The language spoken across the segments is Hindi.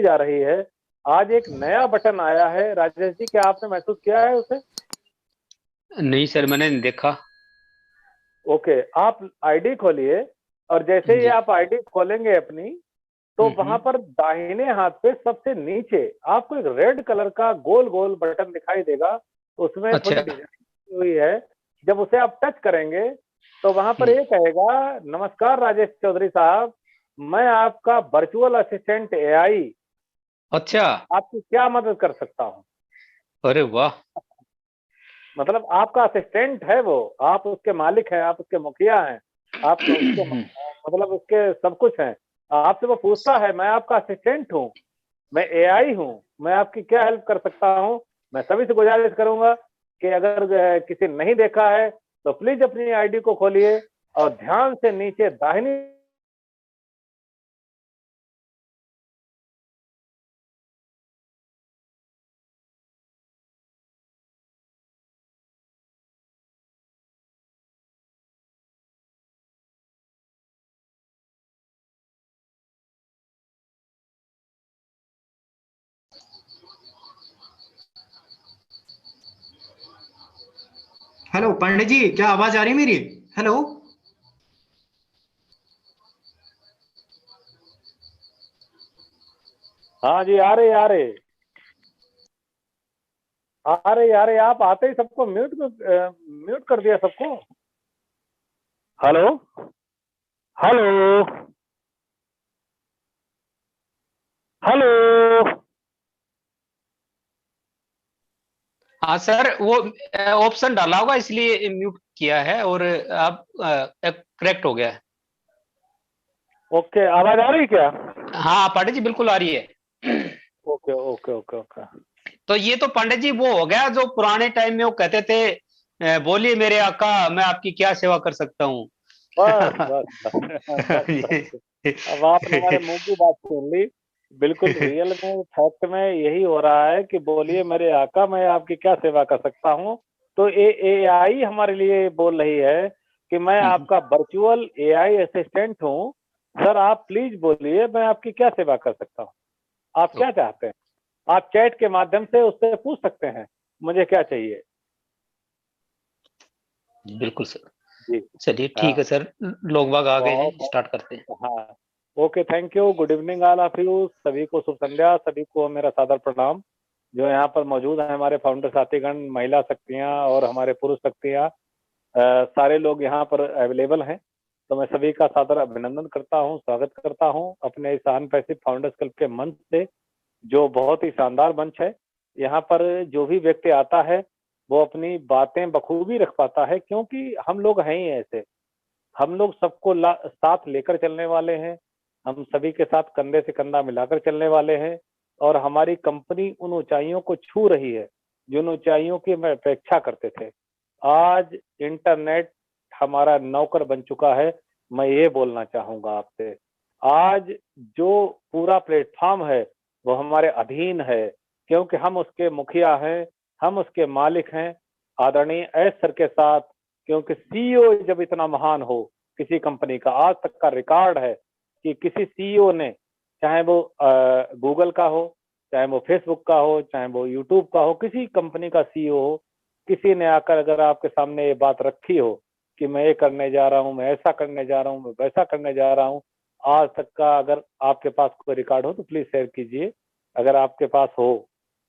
जा रही है। आज एक नया बटन आया है राजेश जी, क्या आपने महसूस किया है उसे? नहीं सर, मैंने नहीं देखा। ओके, आप आईडी खोलिए और जैसे ही जी। आप आईडी खोलेंगे अपनी, तो वहां हम्म। पर दाहिने हाथ पे सबसे नीचे आपको एक रेड कलर का गोल गोल बटन दिखाई देगा। उसमें थोड़ी अच्छा। डिजाइन हुई है। जब उसे आप टच करेंगे तो वहां पर हम्म। ये कहेगा, नमस्कार राजेश चौधरी साहब, मैं आपका वर्चुअल असिस्टेंट एआई, अच्छा। आपकी क्या मदद कर सकता हूँ। अरे वाह। मतलब आपका असिस्टेंट है वो, आप उसके मालिक हैं, आप उसके मुखिया हैं, आप उसके मतलब उसके सब कुछ हैं। आपसे वो पूछता है, मैं आपका असिस्टेंट हूँ, मैं एआई हूँ, मैं आपकी क्या हेल्प कर सकता हूँ। मैं सभी से गुजारिश करूंगा कि अगर किसी ने नहीं देखा है तो प्लीज अपनी आईडी को खोलिए और ध्यान से नीचे दाहिनी। हेलो पंडित जी, क्या आवाज आ रही है मेरी? हेलो। हाँ जी, आ रहे आ रहे आ रहे आ रहे। आप आते ही सबको म्यूट कर दिया सबको। Hello hello hello. हाँ सर, वो ऑप्शन डाला होगा इसलिए म्यूट किया है, और आप करेक्ट हो गया है। ओके, आवाज आ रही क्या? हाँ पांडे जी, बिल्कुल आ रही है। Okay okay okay okay. तो ये तो पंडित जी वो हो गया जो पुराने टाइम में वो कहते थे, बोलिए मेरे आका, मैं आपकी क्या सेवा कर सकता हूँ। बस बस बस बस बस। अब आपने हमारे मुंह की बात सुन ली। बिल्कुल रियल में, फैक्ट में यही हो रहा है कि बोलिए मेरे आका, मैं आपकी क्या सेवा कर सकता हूँ। तो एआई हमारे लिए बोल रही है कि मैं आपका वर्चुअल एआई असिस्टेंट हूँ। सर आप प्लीज बोलिए, मैं आपकी क्या सेवा कर सकता हूँ। आप क्या चाहते हैं? आप चैट के माध्यम से उससे पूछ सकते हैं, मुझे क्या चाहिए। बिल्कुल सर। जी। चलिए ठीक है हाँ, सर, लोग बाग आ गए हैं, बहुत। स्टार्ट करते हैं। हाँ। Okay, thank you, good evening all of you. सभी को शुभ संध्या, सभी को मेरा सादर प्रणाम। जो यहाँ पर मौजूद हैं हमारे फाउंडर साथीगण, महिला शक्तियाँ और हमारे पुरुष शक्तियाँ, सारे लोग यहाँ पर अवेलेबल हैं। तो मैं सभी का सादर अभिनंदन करता हूँ, स्वागत करता हूँ अपने इस अनपैसिव फाउंडर्स क्लब के मंच से, जो बहुत ही शानदार मंच है। यहाँ पर जो भी व्यक्ति आता है वो अपनी बातें बखूबी रख पाता है, क्योंकि हम लोग हैं ही ऐसे। हम लोग सबको साथ लेकर चलने वाले हैं। हम सभी के साथ कंधे से कंधा मिलाकर चलने वाले हैं। और हमारी कंपनी उन ऊंचाइयों को छू रही है जिन ऊंचाइयों की हम अपेक्षा करते थे। आज इंटरनेट हमारा नौकर बन चुका है। मैं ये बोलना चाहूंगा आपसे, आज जो पूरा प्लेटफॉर्म है वो हमारे अधीन है, क्योंकि हम उसके मुखिया हैं, हम उसके मालिक हैं। आदरणीय एस सर के साथ, क्योंकि सीईओ जब इतना महान हो किसी कंपनी का, आज तक का रिकॉर्ड है कि किसी सीईओ ने, चाहे वो गूगल का हो, चाहे वो फेसबुक का हो, चाहे वो यूट्यूब का हो, किसी कंपनी का सीईओ हो, किसी ने आकर अगर आपके सामने ये बात रखी हो कि मैं ये करने जा रहा हूँ, मैं ऐसा करने जा रहा हूँ, मैं वैसा करने जा रहा हूँ, आज तक का अगर आपके पास कोई रिकॉर्ड हो तो प्लीज शेयर कीजिए, अगर आपके पास हो।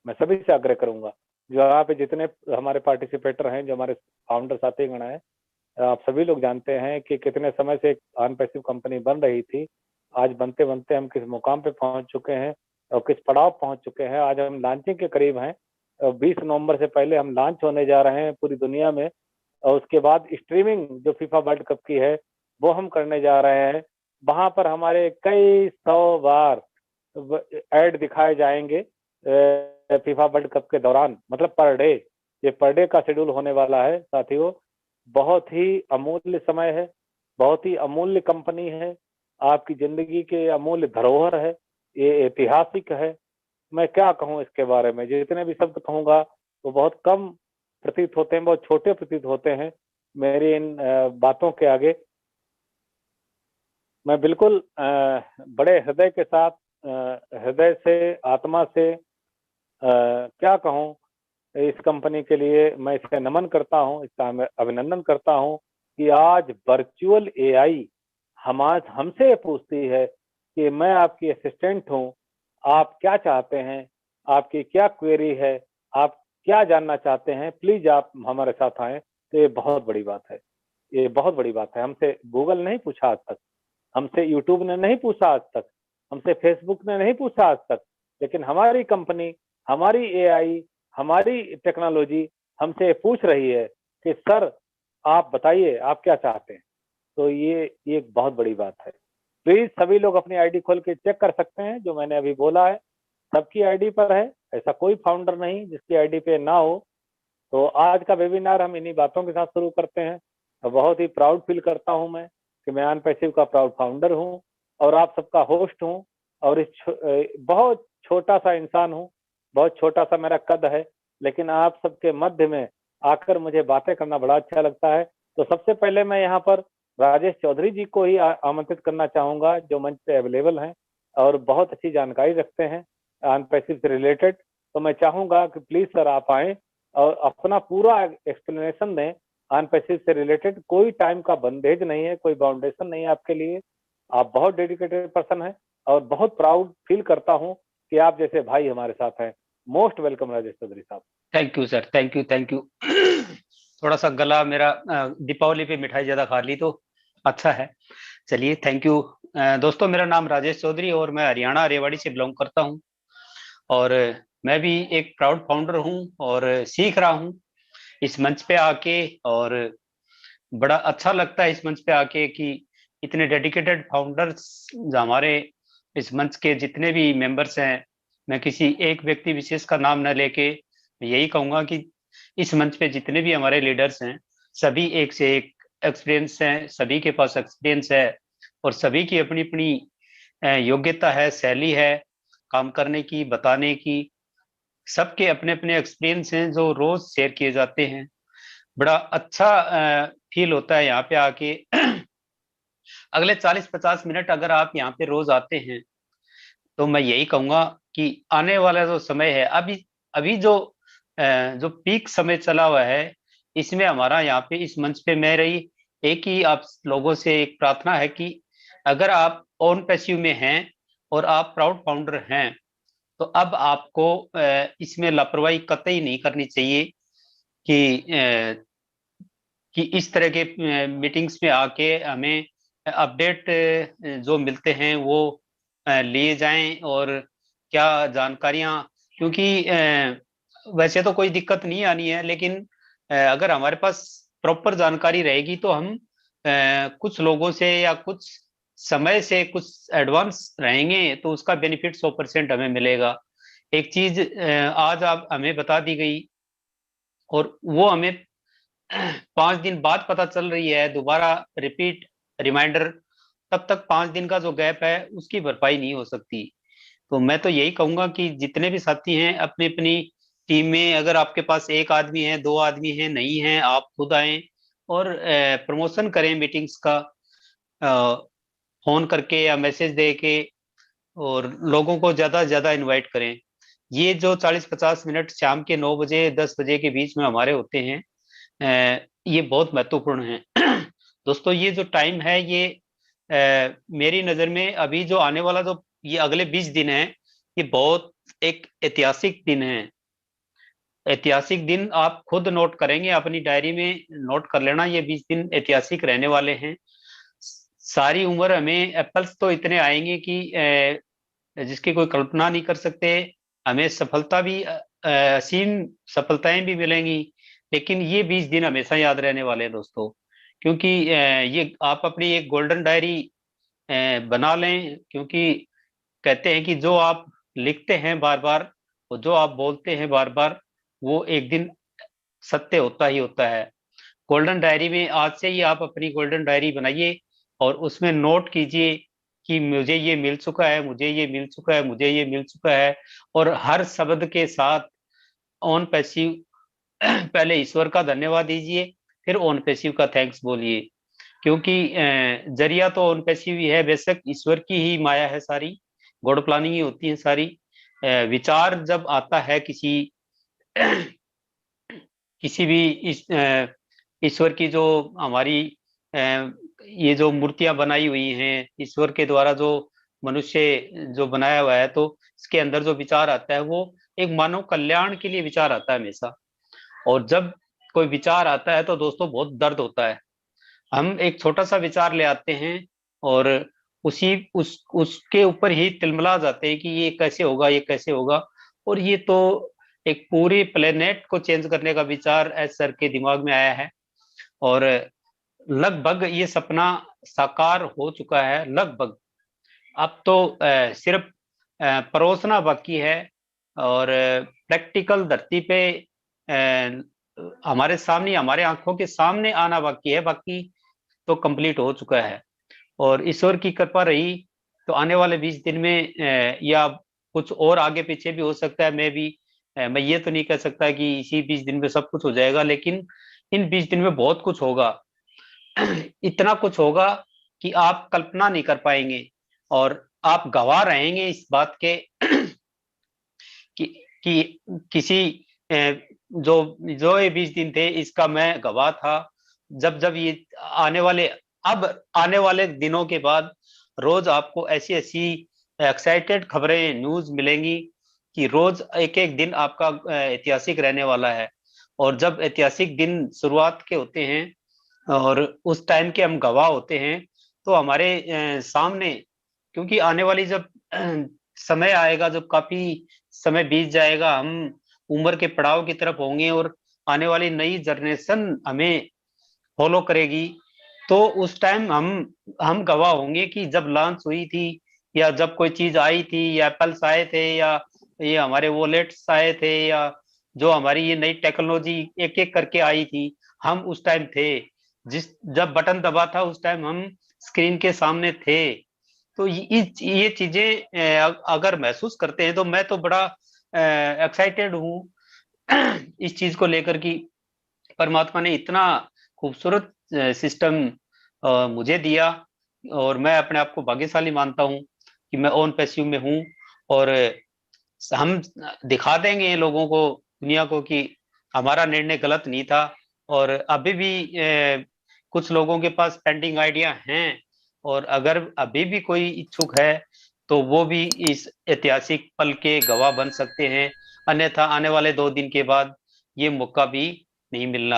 मैं सभी से आग्रह करूंगा, जो यहाँ पे जितने हमारे पार्टिसिपेटर हैं, जो हमारे फाउंडर साथीगण हैं, आप सभी लोग जानते हैं कि कितने समय से एक अनपैसिव कंपनी बन रही थी। आज बनते बनते हम किस मुकाम पे पहुंच चुके हैं और किस पड़ाव पहुंच चुके हैं। आज हम लॉन्चिंग के करीब हैं और 20 नवंबर से पहले हम लॉन्च होने जा रहे हैं पूरी दुनिया में। और उसके बाद स्ट्रीमिंग जो फीफा वर्ल्ड कप की है वो हम करने जा रहे हैं। वहां पर हमारे कई सौ बार ऐड दिखाए जाएंगे फीफा वर्ल्ड कप के दौरान, मतलब पर डे। ये पर डे का शेड्यूल होने वाला है साथियों। बहुत ही अमूल्य समय है, बहुत ही अमूल्य कंपनी है, आपकी जिंदगी के अमूल्य धरोहर है, ये ऐतिहासिक है। मैं क्या कहूँ इसके बारे में, जितने भी शब्द कहूंगा वो बहुत कम प्रतीत होते हैं, बहुत छोटे प्रतीत होते हैं मेरी इन बातों के आगे। मैं बिल्कुल बड़े हृदय के साथ हृदय से, आत्मा से क्या कहूँ, इस कंपनी के लिए मैं इसे नमन करता हूँ, इसका मैं अभिनंदन करता हूँ कि आज वर्चुअल एआई हमसे पूछती है कि मैं आपकी असिस्टेंट हूँ, आप क्या चाहते हैं, आपकी क्या क्वेरी है, आप क्या जानना चाहते हैं, प्लीज आप हमारे साथ आएं। तो ये बहुत बड़ी बात है, ये बहुत बड़ी बात है। हमसे गूगल नहीं पूछा आज तक, हमसे यूट्यूब ने नहीं पूछा आज तक, हमसे फेसबुक ने नहीं पूछा आज तक, लेकिन हमारी कंपनी, हमारी एआई, हमारी टेक्नोलॉजी हमसे पूछ रही है कि सर आप बताइए आप क्या चाहते हैं। तो ये एक बहुत बड़ी बात है। प्लीज सभी लोग अपनी आईडी खोल के चेक कर सकते हैं, जो मैंने अभी बोला है सबकी आईडी पर है, ऐसा कोई फाउंडर नहीं जिसकी आईडी पे ना हो। तो आज का वेबिनार हम इन्हीं बातों के साथ शुरू करते हैं। तो बहुत ही प्राउड फील करता हूं मैं कि मैं अनपैसिव का प्राउड फाउंडर हूं और आप सबका होस्ट हूं, और बहुत छोटा सा इंसान हूं, बहुत छोटा सा मेरा कद है, लेकिन आप सबके मध्य में आकर मुझे बातें करना बड़ा अच्छा लगता है। तो सबसे पहले मैं यहाँ पर राजेश चौधरी जी को ही आमंत्रित करना चाहूंगा, जो मंच पे अवेलेबल हैं और बहुत अच्छी जानकारी रखते हैं अनपैसिव से रिलेटेड। तो मैं चाहूंगा कि प्लीज सर आप आए और अपना पूरा एक्सप्लेनेशन दें अनपैसिव से रिलेटेड। कोई टाइम का बंदेज नहीं है, कोई बाउंडेशन नहीं है आपके लिए। आप बहुत डेडिकेटेड पर्सन हैं और बहुत प्राउड फील करता हूं कि आप जैसे भाई हमारे साथ हैं। मोस्ट वेलकम राजेश चौधरी साहब। Thank you sir, thank you, thank you. थोड़ा सा गला मेरा दीपावली पे मिठाई ज्यादा खा ली तो अच्छा है। चलिए, थैंक यू। दोस्तों, मेरा नाम राजेश चौधरी और मैं हरियाणा रेवाड़ी से बिलोंग करता हूं, और मैं भी एक प्राउड फाउंडर हूं और सीख रहा हूं इस मंच पे आके। और बड़ा अच्छा लगता है इस मंच पे आके कि इतने डेडिकेटेड फाउंडर्स हमारे इस मंच के जितने भी मेंबर्स हैं, मैं किसी एक व्यक्ति विशेष का नाम न लेके यही कहूंगा कि इस मंच पे जितने भी हमारे लीडर्स हैं, सभी एक से एक एक्सपीरियंस हैं, सभी के पास एक्सपीरियंस है और सभी की अपनी अपनी योग्यता है, शैली है काम करने की, बताने की। सबके अपने अपने एक्सपीरियंस हैं जो रोज शेयर किए जाते हैं। बड़ा अच्छा फील होता है यहाँ पे आके। अगले 40-50 मिनट अगर आप यहाँ पे रोज आते हैं तो मैं यही कहूंगा कि आने वाला जो समय है, अभी अभी जो पीक समय चला हुआ है, इसमें हमारा यहाँ पे इस मंच पे मैं रही एक ही आप लोगों से एक प्रार्थना है कि अगर आप ऑन पैसिव में हैं और आप प्राउड फाउंडर हैं, तो अब आपको इसमें लापरवाही कतई नहीं करनी चाहिए कि इस तरह के मीटिंग्स में आके हमें अपडेट जो मिलते हैं वो लिए जाएं, और क्या जानकारियां, क्योंकि वैसे तो कोई दिक्कत नहीं आनी है, लेकिन अगर हमारे पास प्रॉपर जानकारी रहेगी तो हम कुछ लोगों से या कुछ समय से कुछ एडवांस रहेंगे तो उसका बेनिफिट 100% हमें मिलेगा। एक चीज आज आप हमें बता दी गई और वो हमें 5 दिन बाद पता चल रही है, दोबारा रिपीट रिमाइंडर, तब तक 5 दिन का जो गैप है उसकी भरपाई नहीं हो सकती। तो मैं तो यही कहूंगा कि जितने भी साथी हैं अपनी अपनी टीम में, अगर आपके पास एक आदमी है, 2 आदमी है, नहीं है, आप खुद आए और प्रमोशन करें मीटिंग्स का, फोन करके या मैसेज दे के, और लोगों को ज्यादा से ज्यादा इन्वाइट करें। ये जो 40-50 मिनट शाम के 9 बजे 10 बजे के बीच में हमारे होते हैं, ये बहुत महत्वपूर्ण है। दोस्तों, ये जो टाइम है ये मेरी नज़र में अभी जो आने वाला जो ये अगले 20 दिन है, ये बहुत एक ऐतिहासिक दिन है। ऐतिहासिक दिन आप खुद नोट करेंगे, अपनी डायरी में नोट कर लेना, ये 20 दिन ऐतिहासिक रहने वाले हैं। सारी उम्र हमें एप्पल्स तो इतने आएंगे कि जिसकी कोई कल्पना नहीं कर सकते। हमें सफलता भी असीम सफलताएं भी मिलेंगी, लेकिन ये 20 दिन हमेशा याद रहने वाले हैं दोस्तों, क्योंकि ये आप अपनी एक गोल्डन डायरी बना लें, क्योंकि कहते हैं कि जो आप लिखते हैं बार बार और जो आप बोलते हैं बार बार, वो एक दिन सत्य होता ही होता है। गोल्डन डायरी में आज से ही आप अपनी गोल्डन डायरी बनाइए और उसमें नोट कीजिए कि मुझे ये मिल चुका है, मुझे ये मिल चुका है, मुझे ये मिल चुका है, और हर शब्द के साथ ऑन पैसिव पहले ईश्वर का धन्यवाद दीजिए, फिर ऑन पैसिव का थैंक्स बोलिए, क्योंकि जरिया तो ऑन पैसिव ही है, बेशक ईश्वर की ही माया है सारी, गॉड प्लानिंग ही होती है सारी। विचार जब आता है किसी भी ईश्वर की जो हमारी ये जो मूर्तियां बनाई हुई हैं ईश्वर के द्वारा, जो मनुष्य जो बनाया हुआ है, तो इसके अंदर जो विचार आता है वो एक मानव कल्याण के लिए विचार आता है हमेशा। और जब कोई विचार आता है तो दोस्तों बहुत दर्द होता है। हम एक छोटा सा विचार ले आते हैं और उसके ऊपर ही तिलमिला जाते हैं कि ये कैसे होगा, ये कैसे होगा। और ये तो एक पूरी प्लेनेट को चेंज करने का विचार एस सर के दिमाग में आया है, और लगभग ये सपना साकार हो चुका है लगभग। अब तो सिर्फ परोसना बाकी है, और प्रैक्टिकल धरती पे हमारे सामने, हमारे आंखों के सामने आना बाकी है। बाकी तो कंप्लीट हो चुका है। और ईश्वर की कृपा रही तो आने वाले 20 दिन में या कुछ और आगे पीछे भी हो सकता है। मैं ये तो नहीं कह सकता कि इसी 20 दिन में सब कुछ हो जाएगा, लेकिन इन 20 दिन में बहुत कुछ होगा। इतना कुछ होगा कि आप कल्पना नहीं कर पाएंगे, और आप गवाह रहेंगे इस बात के कि किसी जो जो ये 20 दिन थे इसका मैं गवाह था। जब जब ये आने वाले दिनों के बाद रोज आपको ऐसी ऐसी एक्साइटेड खबरें, न्यूज मिलेंगी कि रोज एक एक दिन आपका ऐतिहासिक रहने वाला है। और जब ऐतिहासिक दिन शुरुआत के होते हैं और उस टाइम के हम गवाह होते हैं, तो हमारे सामने, क्योंकि आने वाली जब समय आएगा, जब काफी समय बीत जाएगा, हम उम्र के पड़ाव की तरफ होंगे और आने वाली नई जनरेशन हमें फॉलो करेगी, तो उस टाइम हम गवाह होंगे कि जब लॉन्च हुई थी, या जब कोई चीज आई थी, या एप्पल्स आए थे, या ये हमारे वॉलेट्स आए थे, या जो हमारी ये नई टेक्नोलॉजी एक एक करके आई थी, हम उस टाइम थे। जब बटन दबा था उस टाइम हम स्क्रीन के सामने थे। तो ये चीजें अगर महसूस करते हैं तो मैं तो बड़ा एक्साइटेड हूँ इस चीज को लेकर कि परमात्मा ने इतना खूबसूरत सिस्टम मुझे दिया, और मैं अपने आप को भाग्यशाली मानता हूँ कि मैं ऑन पैसिव में हूँ। और हम दिखा देंगे ये लोगों को, दुनिया को, कि हमारा निर्णय गलत नहीं था। और अभी भी कुछ लोगों के पास पेंडिंग आइडिया हैं, और अगर अभी भी कोई इच्छुक है तो वो भी इस ऐतिहासिक पल के गवाह बन सकते हैं। अन्यथा आने वाले 2 दिन के बाद ये मौका भी नहीं मिलना।